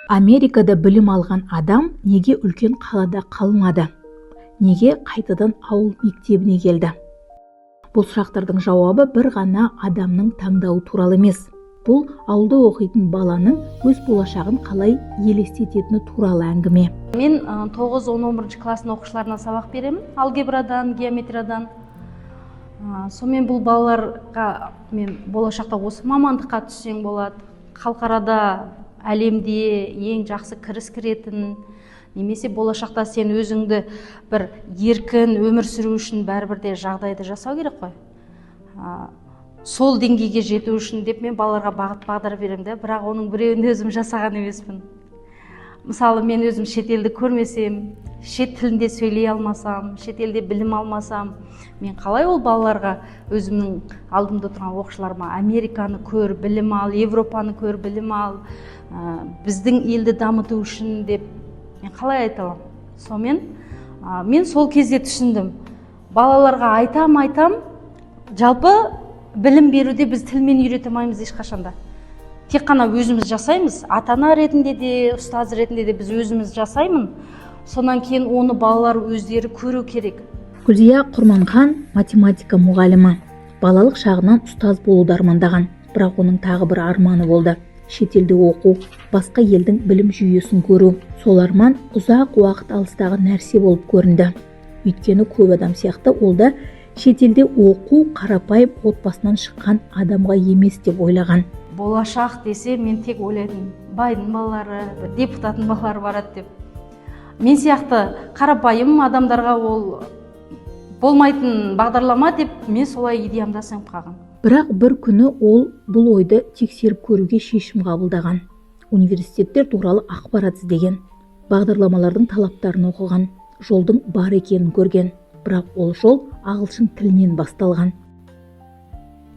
Америкада білім алған адам неге үлкен қалада қалмады? Неге қайтадан ауыл мектебіне келді? Бұл сұрақтардың жауабы бір ғана адамның таңдауы туралы емес. Бұл ауылда оқитын баланың өз болашағын қалай елестететіні туралы әңгіме. Мен 9-11 классын оқушыларына сабақ беремін, алгебрадан, геометриядан. Сонымен бұл балаларға мен болашақта осы мамандыққа түссең болады, халықарада әлемде ең жақсы кіріс кіретін, немесе болашақта сен өзіңді бір еркін өмір сүру үшін бәрібір де жағдайды жасау керек қой. Сол деңгейге жету үшін деп мен балаларға бағыт бағдар беремін де, бірақ оның біреуін өзім жасаған емеспін. Мысалы, мен өзім шетелді көрмесем, шет тілінде сөйлей алмасам, шетелде білім алмасам, мен қалай ол балаларға өзімнің алдымда тұрған оқушыларыма Американы көр, білім ал, Европаны көр, білім ал, біздің елді дамыту үшін деп мен қалай айта аламын? Сонымен мен сол кезде түсіндім. Балаларға айтам, жалпы білім беруде біз тілмен үйрете алмаймыз ешқашанда. Тек қана өзіміз жасаймыз, ата-ана ретінде де, ұстаз ретінде де біз өзіміз жасаймын. Сонан кейін оны балалар өздері көру керек. Гүлзия Құрманхан математика мұғалімі. Балалық шағынан ұстаз болуды армандаған, бірақ оның тағы бір арманы болды. Шетелде оқу, басқа елдің білім жүйесін көру. Сол арман ұзақ уақыт алыстағы нәрсе болып көрінді. Өйткені көп адам сияқты ол да шетелде оқу қарапайым отбасынан шыққан адамға емес деп ойлаған. Болашақ десе мен тек ойладым, байдың балалары, депутаттың балалары барады деп. Мен сияқты қарапайым адамдарға ол болмайтын бағдарлама деп мен солай идеямда сіңіп қалған. Бірақ бір күні ол бұл ойды тексеріп көруге шешім қабылдаған. Университеттер туралы ақпарат іздеген, бағдарламалардың талаптарын оқыған, жолдың бар екенін көрген. Бірақ ол жол ағылшын тілінен басталған.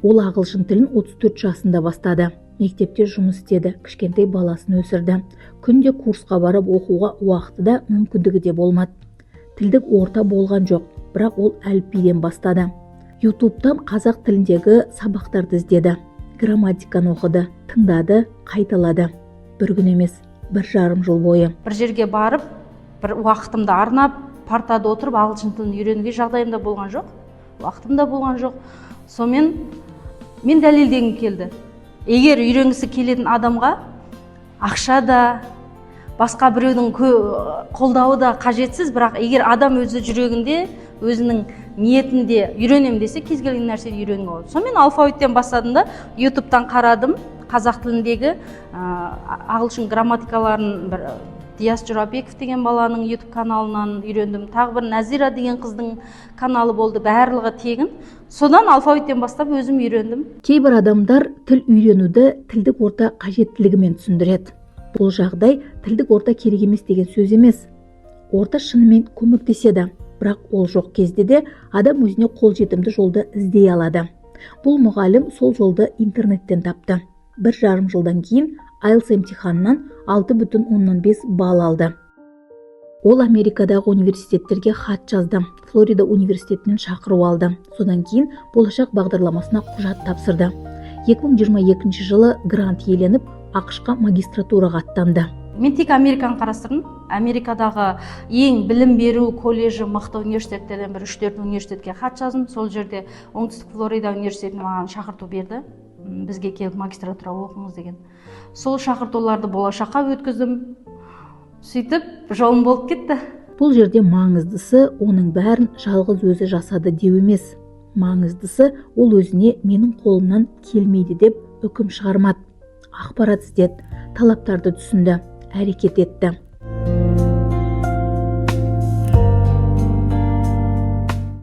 Ол ағылшын тілін 34 жасында бастады. Мектепте жұмыс істеді, кішкентай баласын өсірді. Күнде курсқа барып оқуға уақыты да мүмкіндігі де болмады. Тілдік орта болған жоқ, бірақ ол әліпбиден бастады. YouTube'тан қазақ тіліндегі сабақтарды іздеді. Грамматиканы оқыды, тыңдады, қайталады. Бір күн емес, 1,5 жыл бойы. Бір жерге барып, бір уақытымды арнап, партада отырып ағылшын тілін үйренуге жағдайымда болған жоқ, уақытымда болған жоқ. Сонымен мен дәлелдегім келді. Егер үйренгісі келетін адамға ақша да, басқа біреудің қолдауы да қажетсіз, бірақ егер адам өзі жүрегінде, өзінің ниетінде үйренем десе, кез келген нәрсені үйренуге болады. Сонымен алфавиттен бастадым да, YouTube'тан қарадым, қазақ тіліндегі ағылшын грамматикаларын бір Диас Жорабеков деген баланың YouTube каналынан үйрендім. Тағы бір Назира деген қыздың каналы болды, барлығы тегін. Содан алфавиттен бастап өзім үйрендім. Кейбір адамдар тіл үйренуді тілдік орта қажеттілігімен түсіндіреді. Бұл жағдай тілдік орта керек емес деген сөз емес. Орта шынымен көмектеседі, бірақ ол жоқ кезде де адам өзіне қолжетімді жолды іздей алады. Бұл мұғалім сол жолды интернеттен тапты. 1,5 жылдан кейін IELTS емтиханынан 6,5 балл алды. Ол Америкадағы университеттерге хат жазды. Флорида университетінен шақыру алды. Содан кейін болашақ бағдарламасына құжат тапсырды. 2022 жылы грант иеленіп, ақш-қа магистратураға аттанды. Мен тек Американы қарастырдым. Америкадағы ең білім беру колледжі мықты университеттерден бір 3-4 университетке хат жаздым. Сол жерде оңтүстік Флорида университетіне маған шақырту берді. Бізге келіп магистратура оқыңыз деген. Сол шақыртуларды болашаққа өткіздім. Сөйтіп жолым болып кетті. Бұл жерде маңыздысы оның бәрін жалғыз өзі жасады деу емес. Маңыздысы ол өзіне менің қолымнан келмейді деп үкім шығармады. Ақпарат іздеді, талаптарды түсінді, әрекет етті.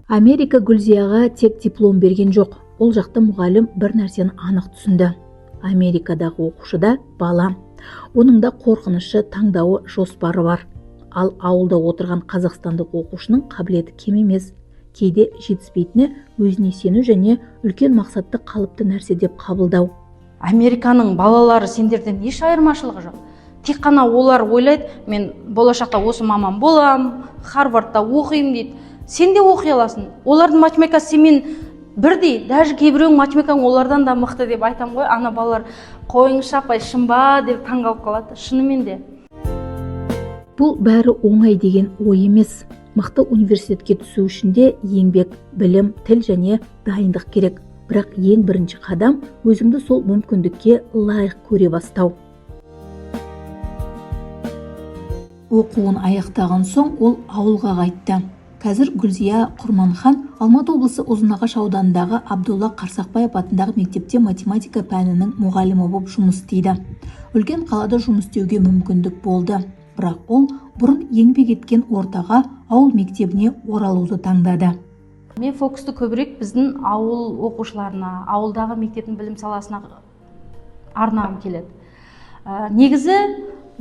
Америка Гүлзияға тек диплом берген жоқ. Ол жақта мұғалім бір нәрсені анық түсінді. Америкадағы оқушыда бала. Оның да қорқынышы, таңдауы, жоспары бар. Ал ауылда отырған қазақстандық оқушының қабілеті кем емес. Кейде жетіспейтіні өзіне сену және үлкен мақсатты қалыпты нәрсе деп қабылдау. Американың балалары сендерден еш айырмашылығы жоқ. Тек қана олар ойлайды, мен болашақта осы маман болам, Харвардта оқимын дейді. Сен де оқи аласың. Олардың математикасы семен бірдей, даже кейбіреуің математикаң олардан да мықты деп айтам ғой. Ана балалар қойыңызшы апай, шын ба деп таңғалып қалады. Шынымен де Бұл бәрі оңай деген ой емес. Мықты университетке түсу үшін де еңбек, білім, тіл және дайындық керек. Бірақ ең бірінші қадам өзіңді сол мүмкіндікке лайық көре бастау. Оқуын аяқтаған соң ол ауылға қайтты. Қазір Гүлзия Құрманхан Алматы облысы Ұзынағаш ауданындағы Абдулла Қарсақбаев атындағы мектепте математика пәнінің мұғалімі болып жұмыс істейді. Үлкен қалада жұмыс істеуге мүмкіндік болды. Бірақ ол бұрын еңбек еткен ортаға, ауыл мектебіне оралуды таңдады. Мен фокусты көбірек біздің ауыл оқушыларына, ауылдағы мектептің білім саласына арнағым келеді. Негізі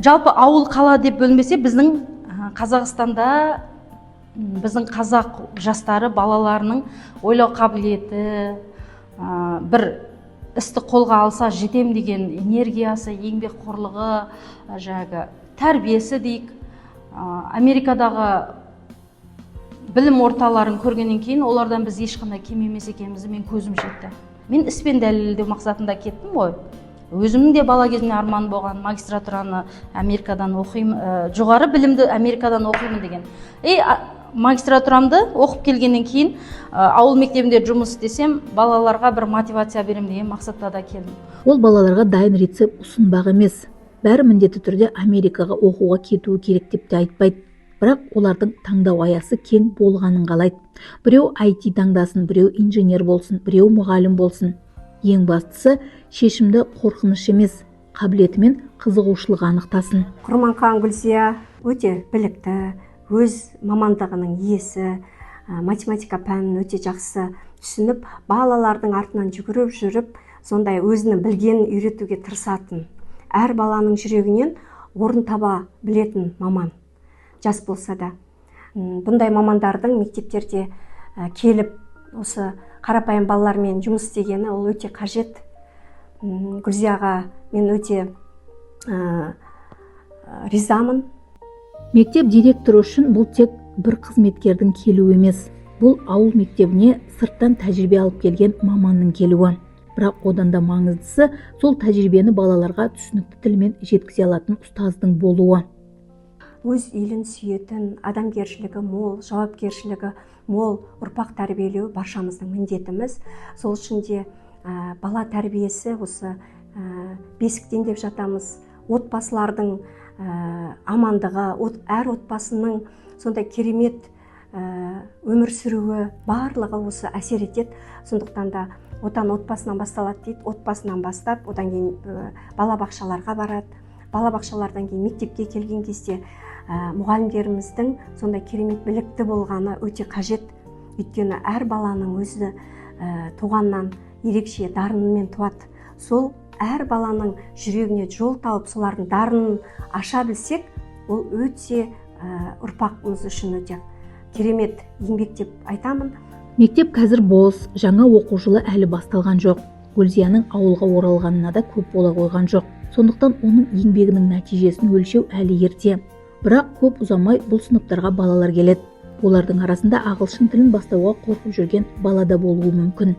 жалпы ауыл қала деп бөлінбесе, біздің Қазақстанда біздің қазақ жастары балаларының ойлау қабілеті, бір істі қолға алса жетем деген энергиясы, еңбекқорлығы, тәрбиесі дейік. Америкадағы білім орталарын көргеннен кейін олардан біз ешқандай кем емес екенімізді мен көзім жетті. Мен іспен дәлелдеу мақсатында кеттім ғой. Өзімнің де бала кезімде арман болған, магистратураны Америкадан оқимын, жоғары білімді Америкадан оқимын деген. Магистратурамды оқып келгеннен кейін ауыл мектебінде жұмыс істесем, балаларға бір мотивация берем деген мақсатта да келдім. Ол балаларға дайын рецепт ұсынбақ емес. Бәрі міндетті түрде Америкаға оқуға кетуі керек деп те айтпайды. Бірақ олардың таңдау аясы кең болғанын қалайды. Біреу IT таңдасын, біреу инженер болсын, біреу мұғалім болсын. Ең бастысы шешімді қорқыныш емес, қабілеті мен қызығушылығы анықтасын. Құрманхан Гүлзия өте білікті, өз мамандығының иесі, математика пәнін өте жақсы түсініп, балалардың артынан жүгіріп жүріп, сондай өзінің білгенін үйретуге тырысатын. Әр баланың жүрегінен орын таба білетін маман, жас болса да. Бұндай мамандардың мектептерде келіп, осы қарапайым балалармен жұмыс істегені ол өте қажет. Гүлзияға мен өте ризамын. Мектеп директоры үшін бұл тек бір қызметкердің келуі емес. Бұл ауыл мектебіне сырттан тәжірибе алып келген маманның келуі. Бірақ одан да маңыздысы сол тәжірибені балаларға түсінікті тілмен жеткізе алатын ұстаздың болуы. Өз елін сүйетін, адамгершілігі мол, жауапкершілігі мол ұрпақ тәрбиелеу баршамыздың міндетіміз. Сол үшін де бала тәрбиесі осы бесіктен деп жатамыз. Отбасылардың амандығы, әр отбасының сондай керемет өмір сүруі барлығы осы әсер етеді. Сондықтан да отан отбасынан басталады дейді. Отбасынан бастап, одан кейін балабақшаларға барады. Балабақшалардан кейін мектепке келген кезде мұғалімдеріміздің сондай керемет білікті болғаны өте қажет. Өйткені әр баланың өзі туғаннан ерекше дарынымен туады. Сол әр баланың жүрегіне жол тауып, солардың дарынын аша білсек, ол өте ұрпағымыз үшін өте керемет еңбек деп айтамын. Мектеп қазір бос, жаңа оқу жылы әлі басталған жоқ. Гүлзияның ауылға оралғанына да көп бола қойған жоқ. Сондықтан оның еңбегінің нәтижесін өлшеу әлі ерте. Бірақ көп ұзамай бұл сыныптарға балалар келеді. Олардың арасында ағылшын тілін бастауға қорқып жүрген бала да болуы мүмкін.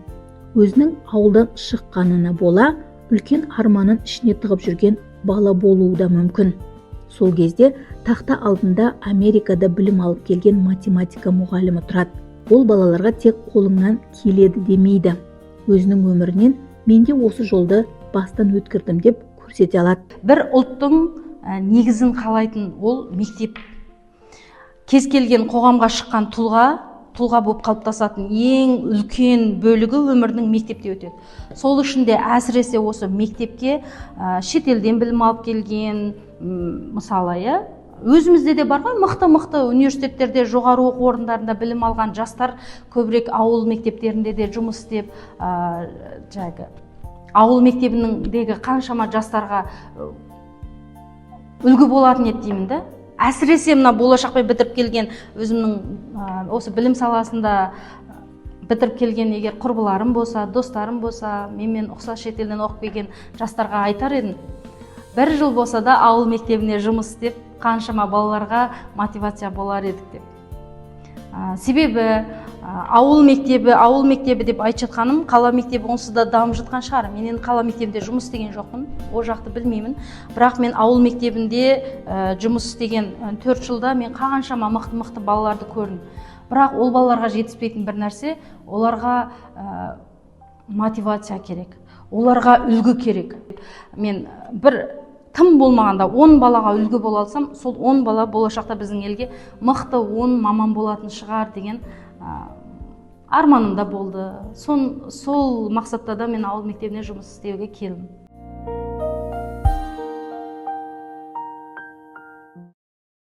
Өзінің ауылдан шыққанына бола, үлкен арманын ішіне тығып жүрген бала болуы да мүмкін. Сол кезде тақта алдында Америкада білім алып келген математика мұғалімі тұрады. Ол балаларға тек қолыңнан келеді демейді. Өзінің өмірінен менде осы жолды бастан өткірдім деп көрсете алады. Бір ұлттың негізін қалайтын ол мектеп. Кез келген қоғамға шыққан тұлға болып қалыптасатын ең үлкен бөлігі өмірдің мектепте өтеді. Сол үшін де әсіресе осы мектепке шетелден білім алып келген, мысалы, өзімізде де бар ғой, мықты университеттерде, жоғары оқу орындарында білім алған жастар көбірек ауыл мектептерінде де жұмыс істеп, ауыл мектебіндегі қаншама жастарға үлгі болатын еді деймін да. Әсіресе мына болашақпен бітіріп келген, өзімнің осы білім саласында бітіріп келген егер құрбыларым болса, достарым болса, менімен ұқсас шетелден оқып келген жастарға айтар едім. Бір жыл болса да ауыл мектебіне жұмыс істеп, қаншама балаларға мотивация болар едік деп. Себебі ауыл мектебі деп айтып жатқаным, қала мектебі онсыз да дамып жатқан шығар. Мен енді қала мектебінде жұмыс істеген жоқпын, ол жақты білмеймін. Бірақ мен ауыл мектебінде жұмыс істеген 4 жылда мен қаншама мықты балаларды көрдім. Бірақ ол балаларға жетіспейтін бір нәрсе, оларға мотивация керек, оларға үлгі керек. Мен тым болмағанда 10 балаға үлгі бола алсам, сол 10 бала болашақта біздің елге мықты 10 маман болатын шығар деген арманымда болды. Сол мақсатта да мен ауыл мектебіне жұмыс істеуге келдім.